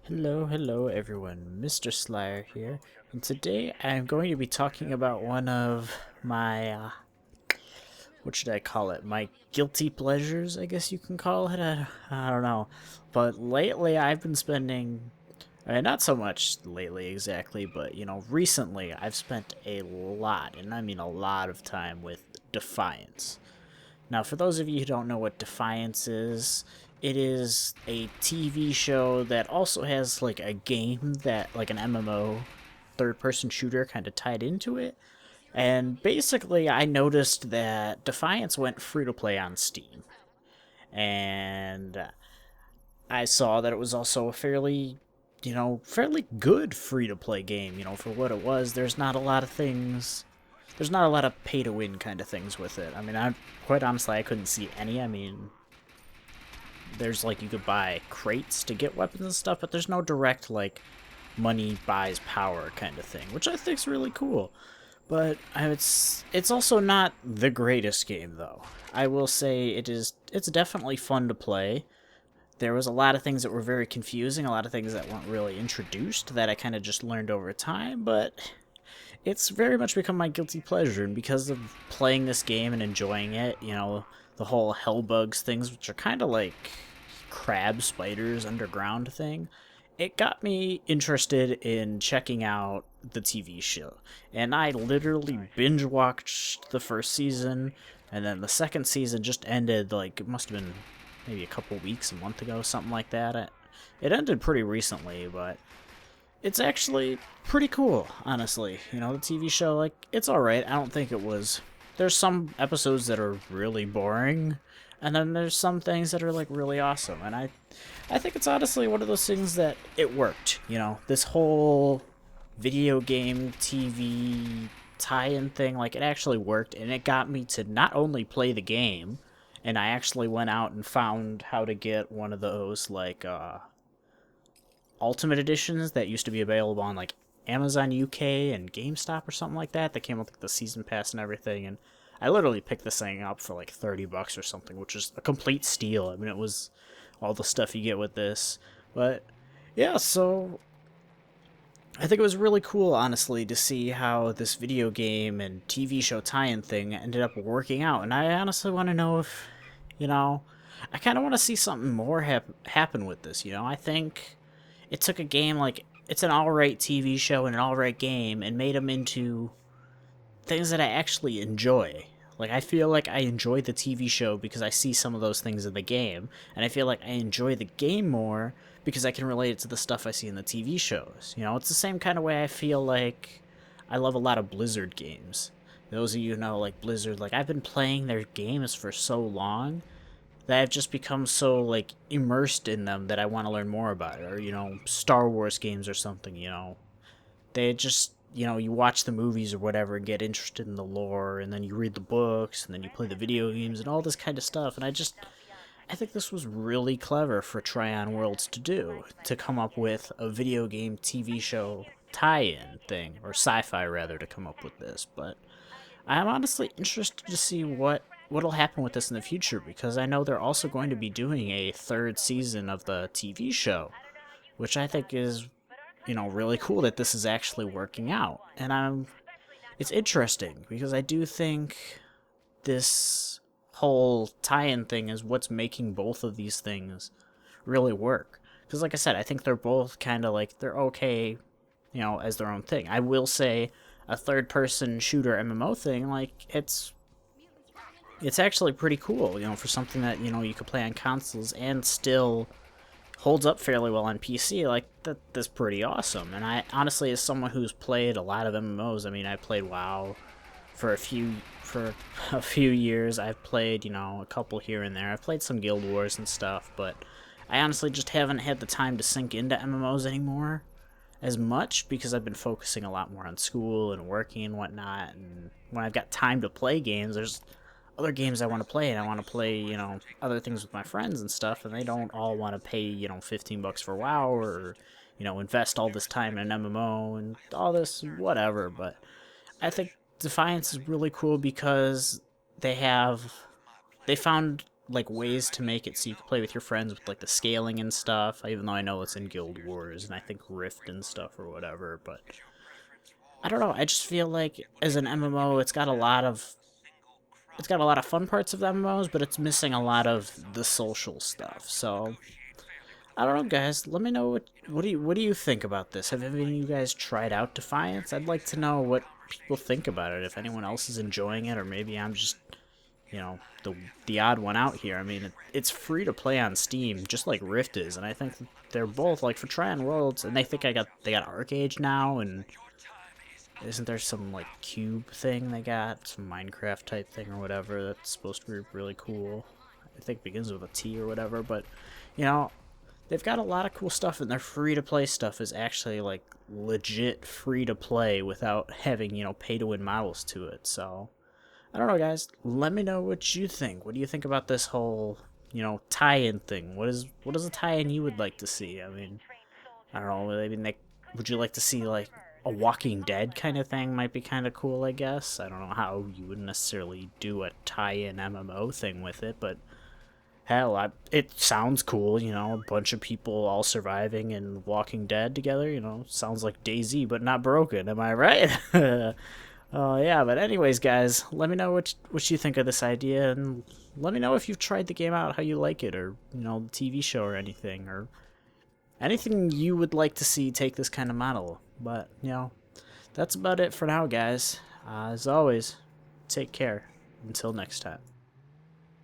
Hello everyone, MisterSlyer here, and today I'm going to be talking about one of my, what should I call it, my guilty pleasures, I guess you can call it, I don't know, but lately I've been spending, not so much lately exactly, but recently I've spent a lot, and I mean a lot of time with Defiance. Now, for those of you who don't know what Defiance is, it is a TV show that also has like a game that, like an MMO, third person shooter, kind of tied into it. And basically, I noticed that Defiance went free to play on Steam. And I saw that it was also a fairly good free to play game, for what it was. There's not a lot of pay to win kind of things with it. I mean, quite honestly, I couldn't see any. I mean, there's like you could buy crates to get weapons and stuff, but there's no direct like money buys power kind of thing, which I think's really cool. But it's also not the greatest game though. I will say it's definitely fun to play. There was a lot of things that were very confusing, a lot of things that weren't really introduced that I kind of just learned over time, but it's very much become my guilty pleasure, and because of playing this game and enjoying it, the whole hellbugs things, which are kind of like crab spiders underground thing, it got me interested in checking out the TV show. And I literally binge watched the first season, and then the second season just ended, like, it must have been maybe a couple weeks, a month ago, something like that. It ended pretty recently, but it's actually pretty cool, honestly. The TV show, like, it's alright. I don't think it was. There's some episodes that are really boring, and then there's some things that are, like, really awesome. And I think it's honestly one of those things that it worked. This whole video game, TV tie in thing, like, it actually worked, and it got me to not only play the game, and I actually went out and found how to get one of those, like, Ultimate Editions that used to be available on like Amazon UK and GameStop or something like that. That came with like the season pass and everything, and I literally picked this thing up for like $30 or something, which is a complete steal. I mean, it was all the stuff you get with this, but yeah. So I think it was really cool, honestly, to see how this video game and TV show tie-in thing ended up working out, and I honestly want to know if, you know, I kind of want to see something more happen with this. I think it took a game like it's an alright TV show and an alright game and made them into things that I actually enjoy. Like, I feel like I enjoy the TV show because I see some of those things in the game, and I feel like I enjoy the game more because I can relate it to the stuff I see in the TV shows. It's the same kind of way I feel like I love a lot of Blizzard games. Those of you who know, like, Blizzard, like, I've been playing their games for so long that I've just become so like immersed in them that I want to learn more about it. Or Star Wars games or something. They just you watch the movies or whatever and get interested in the lore, and then you read the books, and then you play the video games and all this kind of stuff. And I think this was really clever for Tryon Worlds to do, to come up with a video game TV show tie-in thing, or sci-fi rather, to come up with this. But I'm honestly interested to see what'll happen with this in the future, because I know they're also going to be doing a third season of the TV show, which I think is really cool that this is actually working out. And it's interesting because I do think this whole tie-in thing is what's making both of these things really work. Because like I said, I think they're both kind of like they're okay, as their own thing. I will say a third-person shooter MMO thing, like it's actually pretty cool, for something that you could play on consoles and still holds up fairly well on PC. Like that's pretty awesome. And I honestly, as someone who's played a lot of MMOs, I mean, I played WoW for a few years. I've played a couple here and there. I've played some Guild Wars and stuff, but I honestly just haven't had the time to sink into MMOs anymore as much because I've been focusing a lot more on school and working and whatnot. And when I've got time to play games, there's other games I want to play, and I want to play, other things with my friends and stuff, and they don't all want to pay, $15 for WoW, or, invest all this time in an MMO and all this, whatever. But I think Defiance is really cool because they found like ways to make it so you can play with your friends with like the scaling and stuff. Even though I know it's in Guild Wars and I think Rift and stuff or whatever, but I don't know. I just feel like as an MMO, it's got a lot of fun parts of the MMOs, but it's missing a lot of the social stuff. So I don't know, guys. Let me know what do you think about this? Have any of you guys tried out Defiance? I'd like to know what people think about it. If anyone else is enjoying it, or maybe I'm just the odd one out here. I mean, it's free to play on Steam, just like Rift is, and I think they're both like for trying worlds. And they got Ark now, and isn't there some like cube thing they got, some Minecraft type thing or whatever that's supposed to be really cool? I think it begins with a T or whatever, but you know, they've got a lot of cool stuff, and their free to play stuff is actually like legit free to play without having, pay to win models to it. So I don't know, guys. Let me know what you think. What do you think about this whole, tie-in thing? What is a tie-in you would like to see? I mean, I don't know. I mean, would you like to see like a Walking Dead kind of thing? Might be kind of cool, I guess. I don't know how you would necessarily do a tie-in MMO thing with it, but hell, it sounds cool. A bunch of people all surviving and Walking Dead together. Sounds like DayZ, but not broken. Am I right? Oh yeah, but anyways, guys, let me know what you think of this idea, and let me know if you've tried the game out, how you like it, or the TV show or anything you would like to see take this kind of model. But that's about it for now, guys. As always, take care. Until next time.